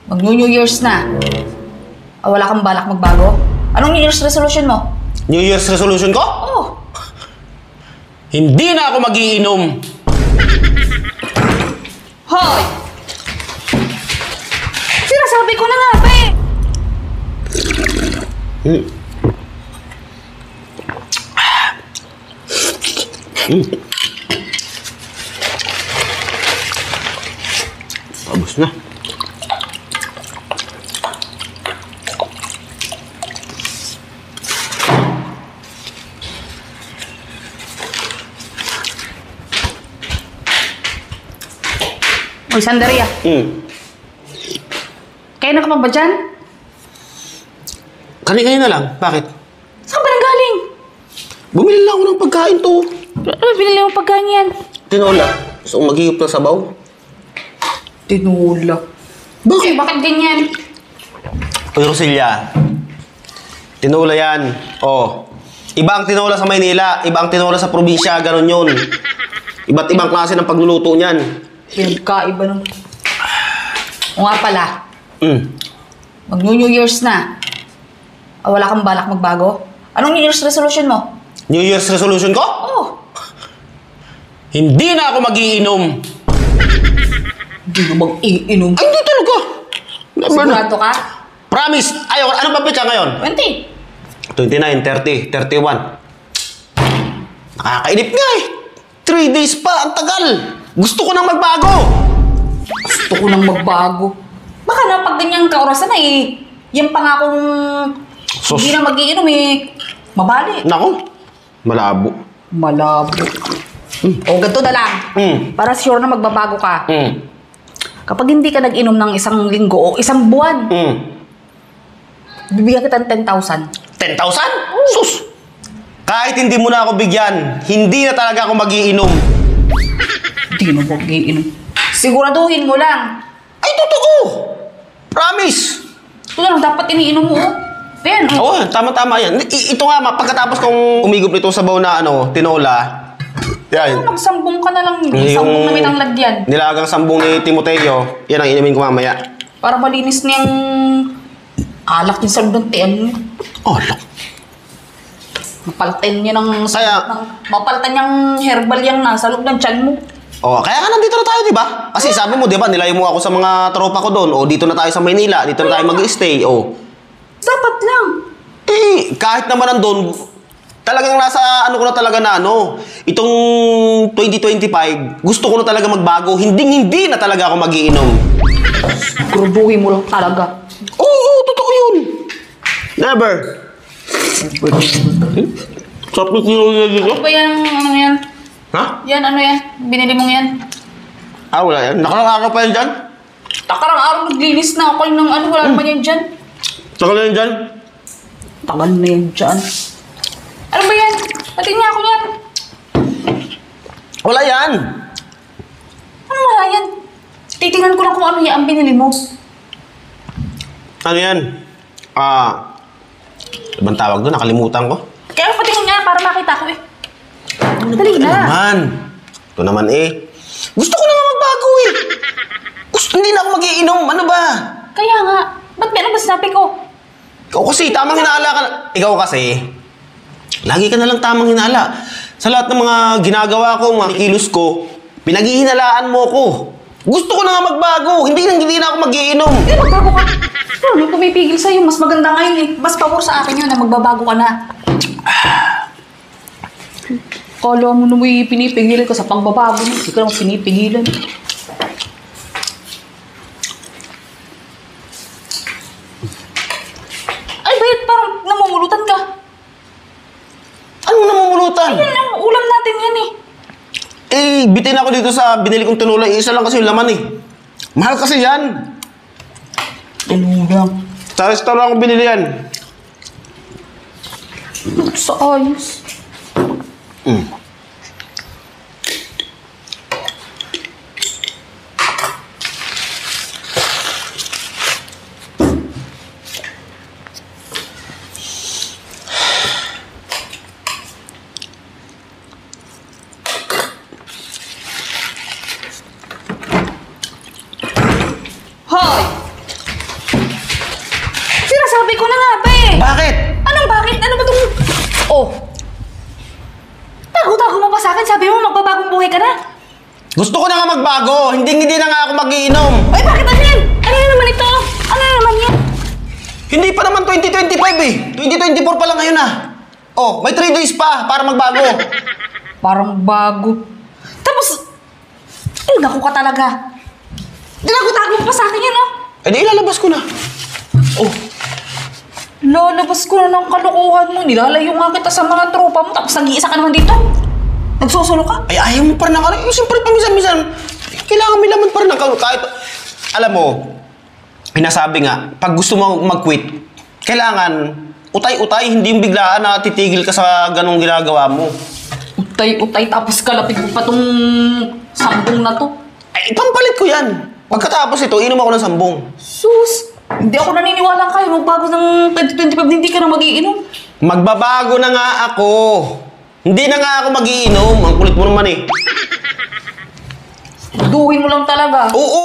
Mag-New Year's na. Wala kang balak magbago? Anong New Year's resolution mo? New Year's resolution ko? Oo. Hindi na ako magiinom. Hoy! Sinasabi ko na nga, pe! Tapos na. Uy, Sandaria. Kaya na ka pa ba dyan? Kani-kani na lang. Bakit? Saan ba nanggaling? Bumili lang ako ng pagkain to. Ano binili mo pagkain yan? Tinola. Gusto kong maghihip ng sabaw. Tinula. Bakit? Bakit ganyan? Uy, Roselia. Tinola yan. Oh. Iba ang tinola sa Maynila. Iba ang tinola sa probinsya. Ganon yun. Iba't ibang klase ng pagluluto niyan. Yan, kaiba nun. O nga pala. Mag-New Year's na. Wala kang balak magbago? Anong New Year's resolution mo? New Year's resolution ko? Oo. Hindi na ako magiinom. Hindi mo mag-iinom. Ay, hindi talaga. Never na. Sigurado ka? Promise. Ayaw. Anong papitsa ngayon? 20. 29, 30, 31. Nakakainip nga eh. 3 days pa. Ang tagal. Gusto ko nang magbago. Gusto ko nang magbago. Baka na pag ganyang kaorasan na eh. Yan pa nga kung hindi na mag-iinom eh. Mabali. Nako. Malabo. Malabo. O ganito na lang. Para sure na magbabago ka. Kapag hindi ka nag-inom ng isang linggo o isang buwan, bibigyan kita ng 10,000. 10,000? Sus! Kahit hindi mo na ako bigyan, hindi na talaga ako magiinom. Hindi na mag-iinom. Siguraduhin mo lang. Ay, totoo! Promise! Ito na lang, dapat iniinom mo. Ayan. Oo, tama-tama yan. Ito nga, pagkatapos kong umigop nitong sabaw na tinola, yan. Magsambong ka na lang. Sambong namin ang lagyan. Nilagang sambong ni Timoteo, yan ang inumin ko mamaya. Para malinis niyang alak yung sa loob ng tiyan mo. Alak? Mapalitan niya ng... Kaya- mapalitan niyang herbal yung nasa loob ng tiyan mo. Oh, kaya nga nandito na tayo, di ba? Kasi sabi mo, di ba, nilayo mo ako sa mga tropa ko doon. O, dito na tayo sa Maynila. Dito na tayo mag-stay. O. Dapat lang. Eh, kahit naman nandun, talagang nasa ano ko na talaga na itong 2025, gusto ko na talaga magbago. Hindi na talaga ako magiinom. Grubuhin mo lang talaga. Oo, totoo yun. Never. Sarap na tinulog dito. Ano ba yan? Ano yan? Ha? Yan, ano yan? Binili mong yan? Ah, wala yan. Nakarang araw pa yan dyan? Takarang araw naglinis na ako ng ano, wala naman yan dyan. Tagal na yan dyan? Tagal na yan dyan. Ano ba yan? Pati niya ako yan. Wala yan. Ano wala yan? Titingnan ko lang kung ano yan ang binili mo. Ano yan? Ibang tawag doon? Nakalimutan ko. Kaya patingin nga para makita ko eh. Dali na. Naman. Ito naman eh. Gusto ko na nga magbago eh. Hindi na ako magiinom. Ano ba? Kaya nga. Ba't meron ba sinabi ko? Ikaw kasi, tamang hinala ka na. Ikaw kasi, lagi ka na lang tamang hinala. Sa lahat ng mga ginagawa ko, mga kilos ko, pinaghihinalaan mo ko. Gusto ko na nga magbago. Hindi na ako magiinom. Eh, magbago ka. Ano yung pumipigil sa'yo? Mas maganda ngayon eh. Mas pabor sa akin yun na magbabago ka na. Kala mo na may pinipigilan ka sa pagbabago mo. Hindi ka naman pinipigilan. Ay, bakit parang namumulutan ka? Anong namumulutan? Yan ang ulam natin yan eh. Eh, bitin ako dito sa binili kong tinola. Isa lang kasi yung laman eh. Mahal kasi yan. Tinola. Sa restaurant ko binili yan. Sa ayos. Hoy! Bakit? Anong bakit? Ano ba itong... Oh. Tago-tago mo pa sa akin. Sabi mo magbabagong buhay ka na. Gusto ko na nga magbago. Hindi na nga ako mag-iinom. Ay, bakit ano yan? Ano na naman ito? Ano na naman yan? Hindi pa naman 2025 eh. 2024 pa lang ngayon ah. Oh, may 3 days pa para magbago. Parang bago. Tapos, ay, naku ka talaga. Tinago-tago mo pa sa akin yan, oh. Eh di ilalabas ko na. Oh, Lalabas ko na ng kalokohan mo. Nilalayo nga kita sa mga tropa mo. Tapos nag-iisa ka naman dito. Nagsusolo ka. ay ayaw mo pa rin ng siyempre paminsan-minsan, kailangan may laman pa rin ng kahit, alam mo, pinasabi nga, pag gusto mo mag-quit, kailangan, utay-utay, hindi yung biglaan na titigil ka sa ganong ginagawa mo. Utay-utay. Tapos kalapit mo pa tong sambong na to. Ay, pampalit ko yan. Pagkatapos ito, inom ako ng sambong. Sus! Hindi ako naniniwala kayo. Magbago ng 2025, hindi ka na mag-iinom. Magbabago na nga ako. Hindi na nga ako mag-iinom. Ang kulit mo naman eh. Duhin mo lang talaga. Oo.